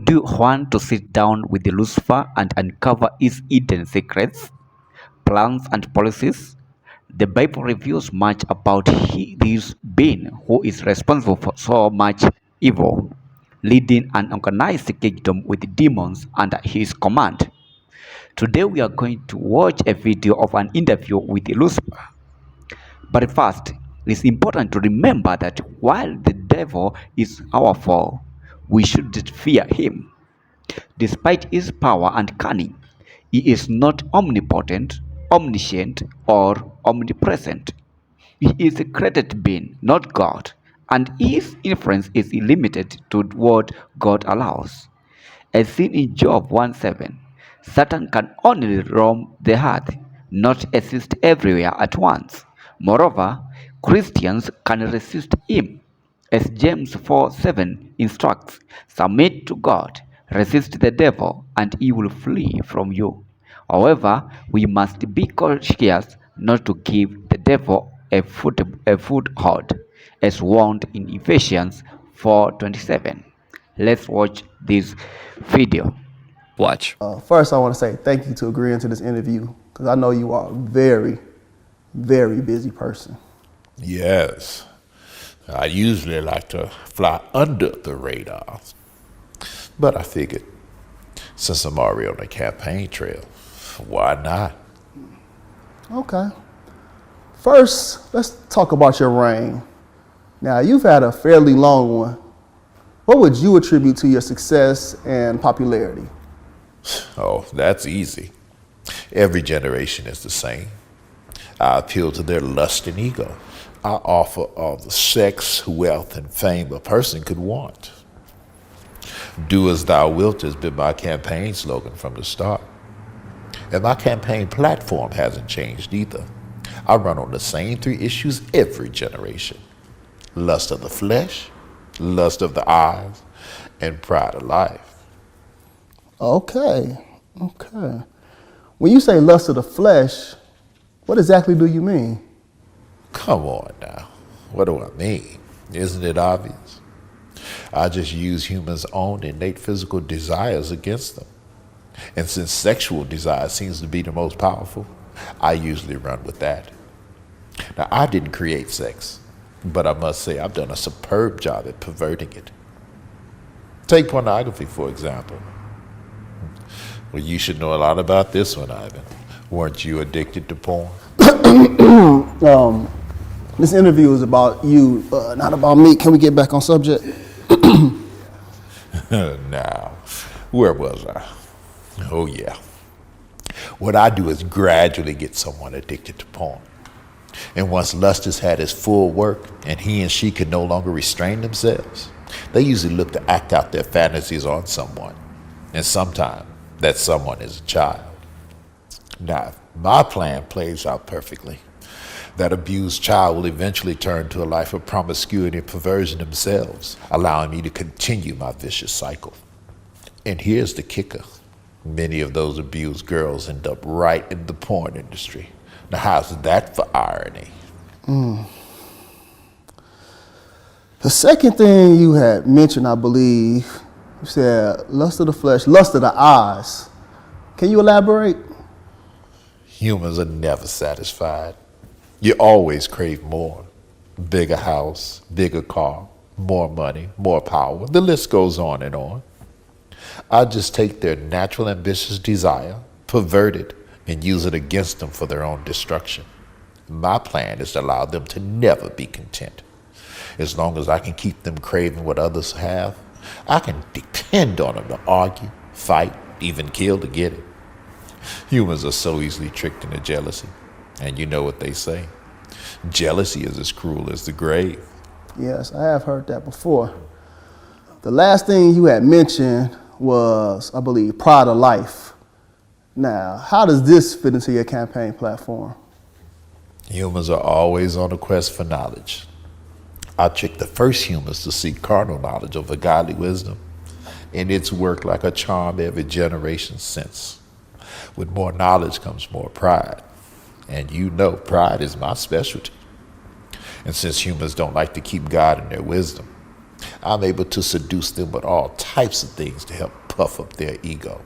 Do you want to sit down with Lucifer and uncover his hidden secrets, plans, and policies? The Bible reveals much about this being who is responsible for so much evil, leading an organized kingdom with demons under his command. Today we are going to watch a video of an interview with Lucifer. But first, it's important to remember that while the devil is our foe, we shouldn't fear him. Despite his power and cunning, he is not omnipotent, omniscient, or omnipresent. He is a created being, not God, and his influence is limited to what God allows. As seen in Job 1:7, Satan can only roam the earth, not exist everywhere at once. Moreover, Christians can resist him. As James 4:7 instructs, submit to God, resist the devil, and he will flee from you. However, we must be cautious not to give the devil a foothold, as warned in Ephesians 4:27. Let's watch this video. Watch. First, I want to say thank you to agreeing to this interview because I know you are a very, very busy person. Yes. I usually like to fly under the radar. But I figured, since I'm already on the campaign trail, why not? Okay. First, let's talk about your reign. Now, you've had a fairly long one. What would you attribute to your success and popularity? Oh, that's easy. Every generation is the same. I appeal to their lust and ego. I offer all the sex, wealth, and fame a person could want. Do as thou wilt has been my campaign slogan from the start. And my campaign platform hasn't changed either. I run on the same three issues every generation: lust of the flesh, lust of the eyes, and pride of life. Okay. When you say lust of the flesh, what exactly do you mean? Come on now. What do I mean? Isn't it obvious? I just use humans' own innate physical desires against them. And since sexual desire seems to be the most powerful, I usually run with that. Now, I didn't create sex, but I must say I've done a superb job at perverting it. Take pornography, for example. Well, you should know a lot about this one, Ivan. Weren't you addicted to porn? This interview is about you, not about me. Can we get back on subject? Now, where was I? Oh, yeah. What I do is gradually get someone addicted to porn. And once lust has had its full work and he and she can no longer restrain themselves, they usually look to act out their fantasies on someone. And sometimes that someone is a child. Now, if my plan plays out perfectly, that abused child will eventually turn to a life of promiscuity and perversion themselves, allowing me to continue my vicious cycle. And here's the kicker. Many of those abused girls end up right in the porn industry. Now, how's that for irony? The second thing you had mentioned, I believe, you said lust of the flesh, lust of the eyes. Can you elaborate? Humans are never satisfied. You always crave more. Bigger house, bigger car, more money, more power. The list goes on and on. I just take their natural ambitious desire, pervert it, and use it against them for their own destruction. My plan is to allow them to never be content. As long as I can keep them craving what others have, I can depend on them to argue, fight, even kill to get it. Humans are so easily tricked into jealousy. And you know what they say. Jealousy is as cruel as the grave. Yes, I have heard that before. The last thing you had mentioned was, I believe, pride of life. Now, how does this fit into your campaign platform? Humans are always on a quest for knowledge. I tricked the first humans to seek carnal knowledge over godly wisdom, and it's worked like a charm every generation since. With more knowledge comes more pride. And you know pride is my specialty. And since humans don't like to keep God in their wisdom, I'm able to seduce them with all types of things to help puff up their ego.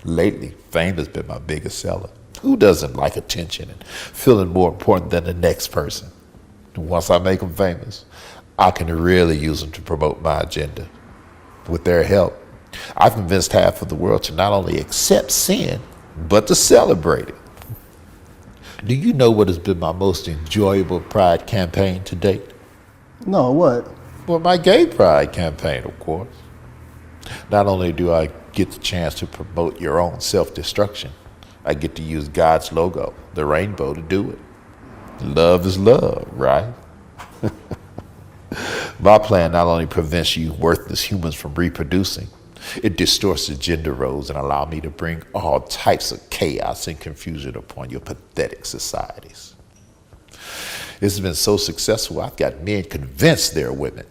Lately, fame has been my biggest seller. Who doesn't like attention and feeling more important than the next person? Once I make them famous, I can really use them to promote my agenda. With their help, I've convinced half of the world to not only accept sin, but to celebrate it. Do you know what has been my most enjoyable pride campaign to date? No, what? Well, my gay pride campaign, of course. Not only do I get the chance to promote your own self-destruction, I get to use God's logo, the rainbow, to do it. Love is love, right? My plan not only prevents you worthless humans from reproducing, it distorts the gender roles and allows me to bring all types of chaos and confusion upon your pathetic societies. It's been so successful, I've got men convinced they're women,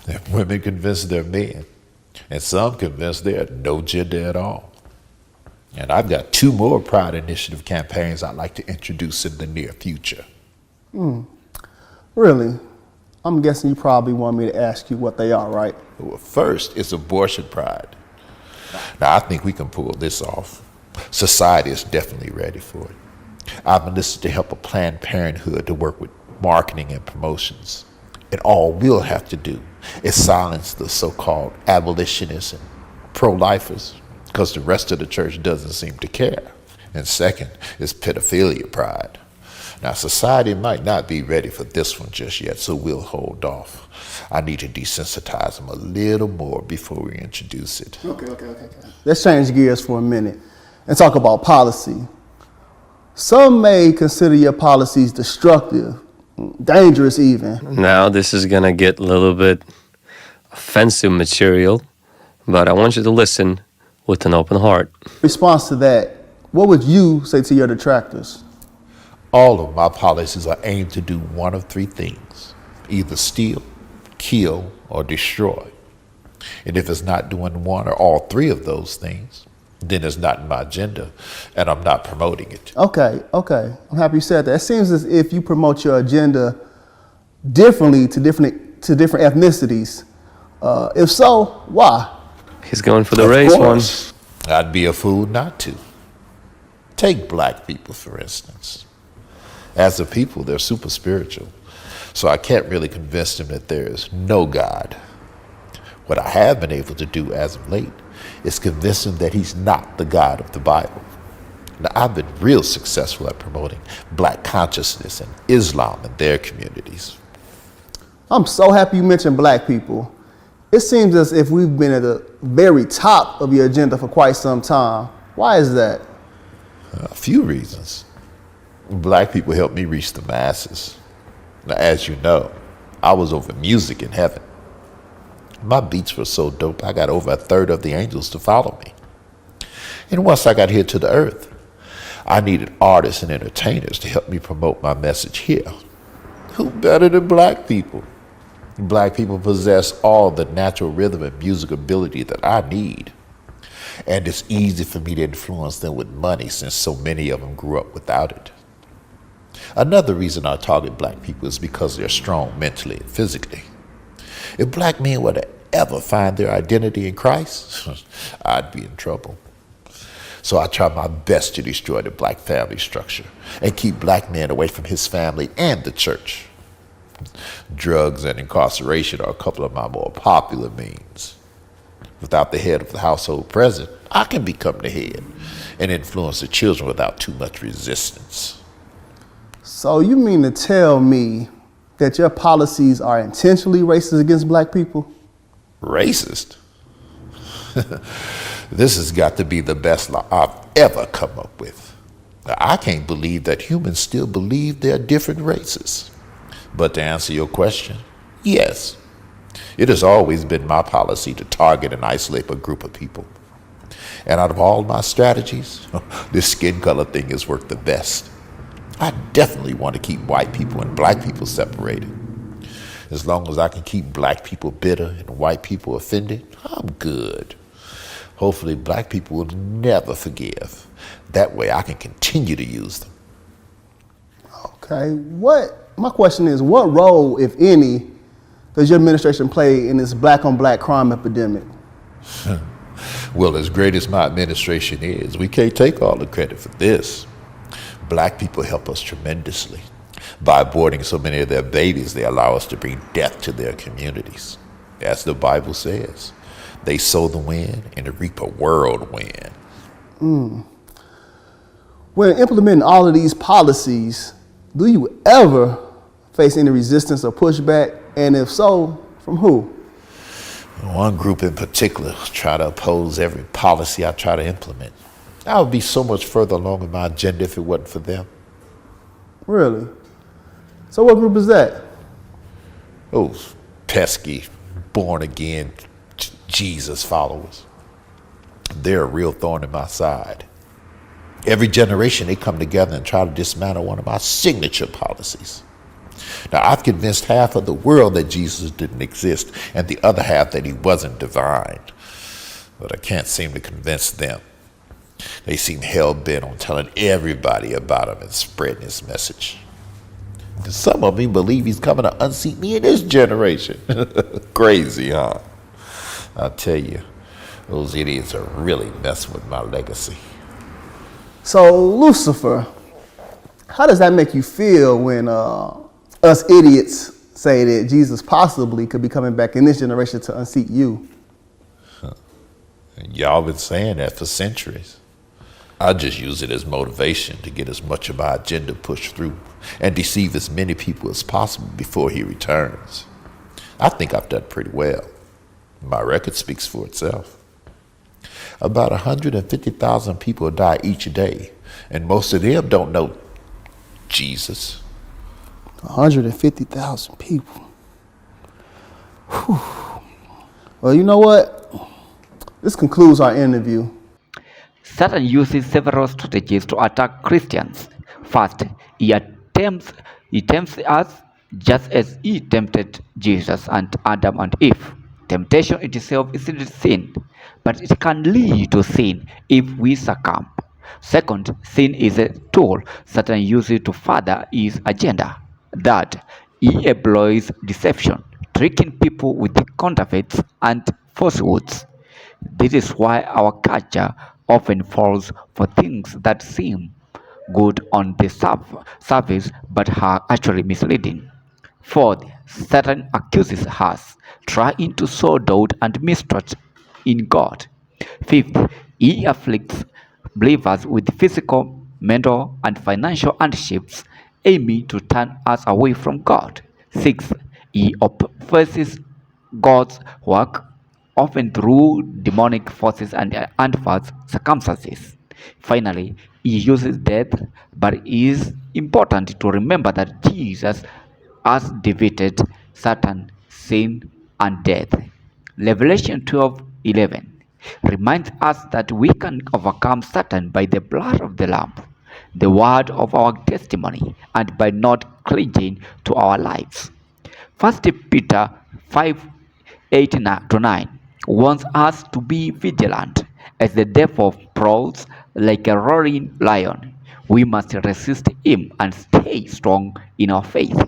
and women convinced they're men, and some convinced they're no gender at all. And I've got 2 more Pride Initiative campaigns I'd like to introduce in the near future. Really? I'm guessing you probably want me to ask you what they are, right? Well, first is abortion pride. Now, I think we can pull this off. Society is definitely ready for it. I've enlisted to help a Planned Parenthood to work with marketing and promotions. And all we'll have to do is silence the so-called abolitionists and pro-lifers, because the rest of the church doesn't seem to care. And second is pedophilia pride. Now, society might not be ready for this one just yet, so we'll hold off. I need to desensitize them a little more before we introduce it. Okay. Let's change gears for a minute and talk about policy. Some may consider your policies destructive, dangerous even. Now, this is going to get a little bit offensive material, but I want you to listen with an open heart. In response to that, what would you say to your detractors? All of my policies are aimed to do one of 3 things: either steal, kill, or destroy. And if it's not doing one or all 3 of those things, then it's not in my agenda, and I'm not promoting it. Okay. I'm happy you said that. It seems as if you promote your agenda differently to different ethnicities. If so, why? He's going for the Of race course, I'd be a fool not to. Take black people, for instance. As a people, they're super spiritual, so I can't really convince them that there is no God. What I have been able to do as of late is convince them that he's not the God of the Bible. Now, I've been real successful at promoting black consciousness and Islam in their communities. I'm so happy you mentioned black people. It seems as if we've been at the very top of your agenda for quite some time. Why is that? A few reasons. Black people helped me reach the masses. Now, as you know, I was over music in heaven. My beats were so dope, I got over 1/3 of the angels to follow me. And once I got here to the earth, I needed artists and entertainers to help me promote my message here. Who better than black people? Black people possess all the natural rhythm and music ability that I need. And it's easy for me to influence them with money since so many of them grew up without it. Another reason I target black people is because they're strong mentally and physically. If black men were to ever find their identity in Christ, I'd be in trouble. So I try my best to destroy the black family structure and keep black men away from his family and the church. Drugs and incarceration are a couple of my more popular means. Without the head of the household present, I can become the head and influence the children without too much resistance. So you mean to tell me that your policies are intentionally racist against black people? Racist? This has got to be the best law I've ever come up with. Now, I can't believe that humans still believe they're different races. But to answer your question, yes. It has always been my policy to target and isolate a group of people. And out of all my strategies, this skin color thing has worked the best. I definitely want to keep white people and black people separated. As long as I can keep black people bitter and white people offended, I'm good. Hopefully black people will never forgive. That way I can continue to use them. Okay, my question is, what role, if any, does your administration play in this black on black crime epidemic? Well, as great as my administration is, we can't take all the credit for this. Black people help us tremendously. By aborting so many of their babies, they allow us to bring death to their communities. As the Bible says, they sow the wind and reap a whirlwind. When implementing all of these policies, do you ever face any resistance or pushback? And if so, from who? One group in particular try to oppose every policy I try to implement. I would be so much further along in my agenda if it wasn't for them. Really? So what group is that? Those pesky, born-again Jesus followers. They're a real thorn in my side. Every generation they come together and try to dismantle one of my signature policies. Now, I've convinced half of the world that Jesus didn't exist and the other half that he wasn't divine. But I can't seem to convince them. They seem hell-bent on telling everybody about him and spreading his message. And some of them believe he's coming to unseat me in this generation. Crazy, huh? I'll tell you, those idiots are really messing with my legacy. So, Lucifer, how does that make you feel when us idiots say that Jesus possibly could be coming back in this generation to unseat you? And y'all been saying that for centuries. I just use it as motivation to get as much of my agenda pushed through and deceive as many people as possible before he returns. I think I've done pretty well. My record speaks for itself. About 150,000 people die each day, and most of them don't know Jesus. 150,000 people. Whew. Well, you know what? This concludes our interview. Satan uses several strategies to attack Christians. First, he tempts us just as he tempted Jesus and Adam and Eve. Temptation itself isn't sin, but it can lead to sin if we succumb. Second, sin is a tool Satan uses to further his agenda. Third, he employs deception, tricking people with counterfeits and falsehoods. This is why our culture often falls for things that seem good on the surface but are actually misleading. Fourth, Satan accuses us, trying to sow doubt and mistrust in God. Fifth, he afflicts believers with physical, mental, and financial hardships, aiming to turn us away from God. Sixth, he oppresses God's work, often through demonic forces and adverse circumstances. Finally, he uses death, but it is important to remember that Jesus has defeated Satan, sin, and death. Revelation 12:11 reminds us that we can overcome Satan by the blood of the Lamb, the word of our testimony, and by not clinging to our lives. 1 Peter 5:8-9 warns us to be vigilant. As the devil prowls like a roaring lion, we must resist him and stay strong in our faith.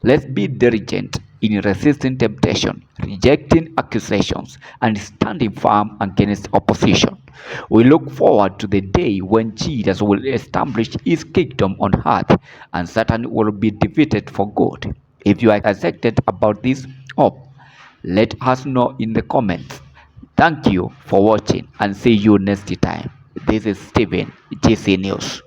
Let's be diligent in resisting temptation, rejecting accusations, and standing firm against opposition. We look forward to the day when Jesus will establish his kingdom on earth and Satan will be defeated for good. If you are excited about this hope, let us know in the comments. Thank you for watching and see you next time. This is Steven, GC News.